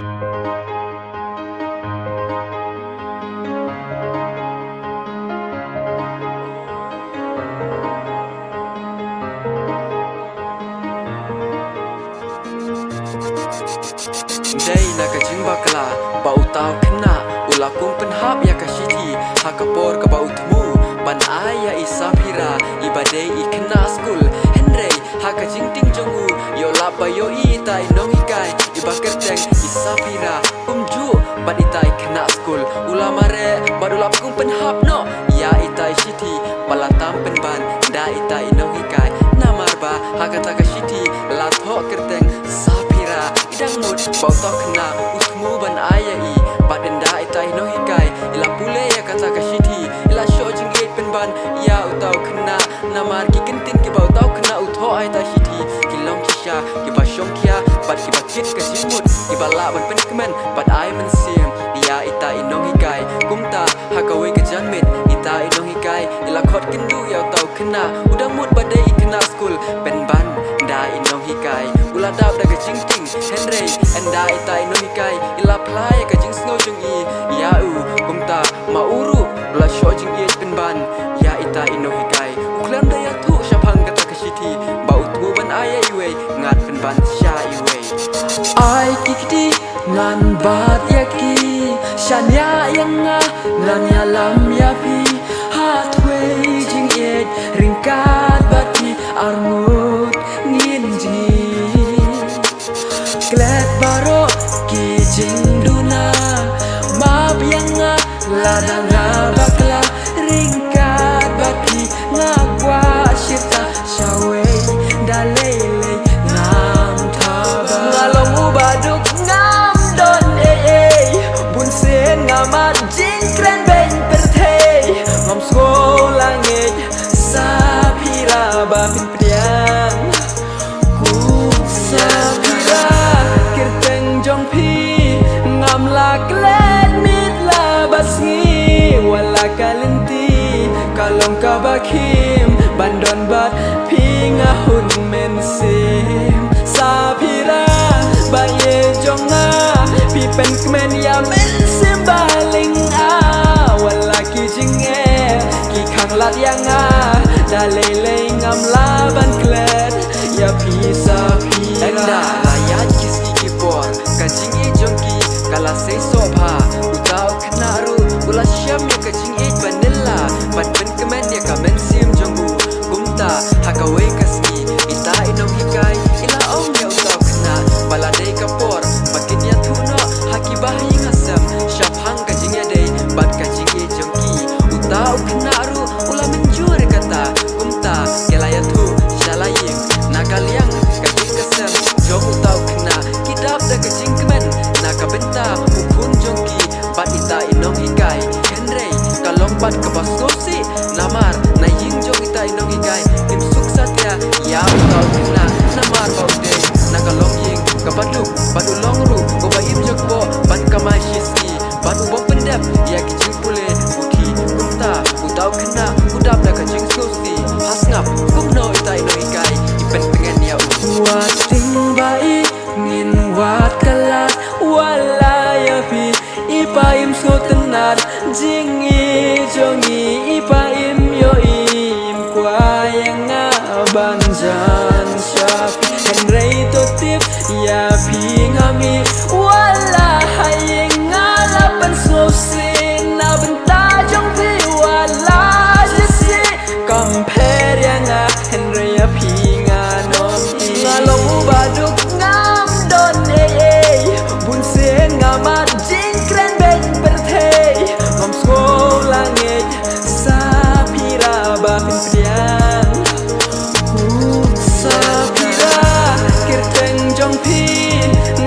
Day naga jing bakla bau tau kena ula kung penhap ya kashiti hakapor ka bau temu ban aya isapira ibadei ikena skul henrei haka jing ting jongu yo lapa yo itai nong hikai ibakerteng isapira umju ban itai kena skul ula mare badulap kung penhap no ya itai shiti balatam penban da itai nong hikai namarba haka takashiti latho kerteng sapira idang mut bau tau kena utmu ban aya i badenda itai no hikai ila pule ya kata kashiti ila sho jingit penban ya utau kena namar ki kentin ki bau tau kena utho ai ta shiti kilong kisha ki ba shong kia bad ki bakit ka jimut ki bala ban pen kemen bad ai men sim ya itai no hikai kumta hakawe ke janmit itai no hikai ila khot kindu ya utau kena udang mut badai kena skul penban da inong hikai ula dap da jing ting henrei enda itai no hikai ila plai ka jing snow jung i ya u kumta mauru ula sho jing i penban ya itai no hikai uklam da ya thu shapang kata kashiti bau tu ban aya iwe ngat penban sha iwe ai kikdi nan bat yaki shanya yanga nan ya lam ya pi hatwe jing i ringkat bati armut ngin Glad baro ki jinduna mab yanga ladanga bakla ringkat baki ngakwa shita shawe dalele ngam thaba ngalong ubaduk ngam don bun sen ngamat jing kren ben perthe ngam langit sapira bapin priang jong pi ngam la klen mit la basngi wala kalenti kalong ka bakim bandon bat pinga hun men sim sapira baye jonga pi pen kmen ya men sim baling a wala ki jinge ki khang lat yang a da lele ngam la ban klen ya pi sapira layat kisi kipor kajing e jongki kala sei sobha utau knaru ula syam ya kajing e vanilla ban ben kemen ya kamen sim jongu kumta hakawe kasni ita inong hikai ila om ya utau kna balade kapor makin ya thuno hakibah ing asam syapang kajing ya dei ban kajing e jongki utau knaru ula menjur kata kumta kelaya thu shalayim nakaliang kajing kasam jong utau kna kidap da kajing kemen naka benta ukun jongki bat ita inong hikai henrei kalong bat kabaskosi namar na ying jong ita inong hikai tim suksatya ya utau kna namar baude nakalong ying kabaduk badu longru obayim jokbo bat kamai shiski badu bom pendap ya kajing pule uki kumta utau kna udap da kajing susi hasngap kumno ita inong hikai ipen pengen ya wating bai ngin wat kalat wala ya pi ipaim so tenar jingi jongi ipaim yo im kwa yang abanjan syafi henrei to tip ya pi ngami wala hayeng ngalapan so sin na benta jong pi wala jisi compare yang henrei ya pi nganom ngalong ubaduk ngam don bun sen ngamat jing kren ben perthe ngom langit sapira bapin priang sapira kirteng jong pi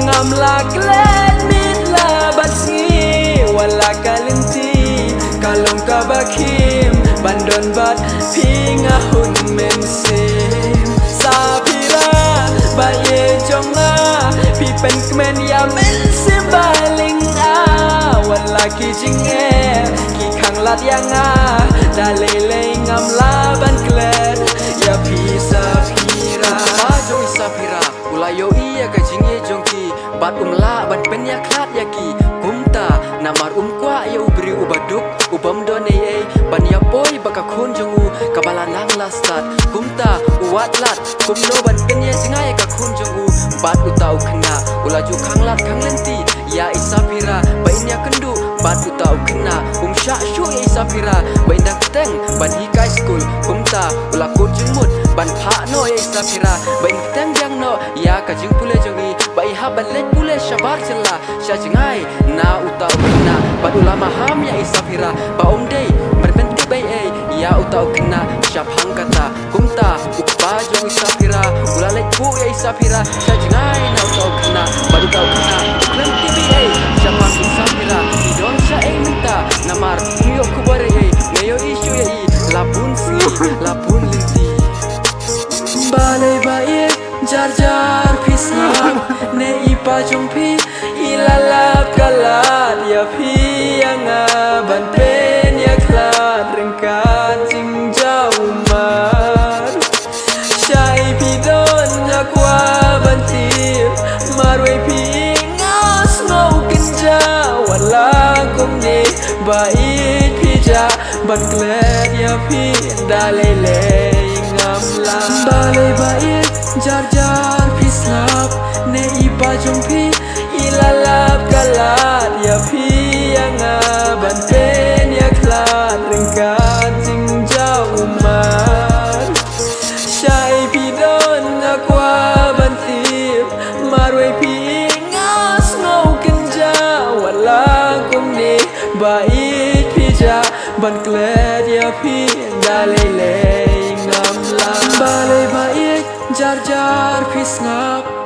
ngam la klen mit la basngi wala kalenti kalong ka bakim bandon bat pinga hun men sim sapira baye jonga pi pen kemen ya men sim baling a wala ki jinge ki khang lat yang a da lele ngam laban klen ya pi sapira jong sapira ula yo iya ka jinge jongki bat umla ban pen ya no ban penye singai ka kun jong u bat utau kena ulaju khang lat khang lenti ya isapira bainya kendu bat utau kena sya syu ya isapira bainda teng ban hikai school kumta ula kut jengmut ban pha no ya isapira bain teng yang no ya ka jing pule jongi bai ha ban let pule shabar chela sya jingai na utau kena bat ulama ham ya isapira ba dei berbenti bai ya utau kena syap hang kata kumta upa jongi isapira ula let pu ya isapira sya jingai na utau kena bat utau kena berbenti bai syap hang isapira idon sya minta namar yo kubare ngayo isu ya lapun si lapun linti balai baik jar jar pisang ne ipa jumpi ilalap kalat ya pi yang ban pen ya klat rengkan jing jauh mar syai pidon lakwa bantir marwe pi ngas mau kenja wala kumni baik pija ban klet ya pi dalele ngam la balai baik jar jar pislap ne ipa jumpi ilalap kalat ya pi yang ban pen ya klat rengkan jing jauh mar syai pidon akwa bantir marwe pi ngas ngau kenja wala kumni baik pija ban klet ya pi dalele ngam la balai baik jar jar pisngap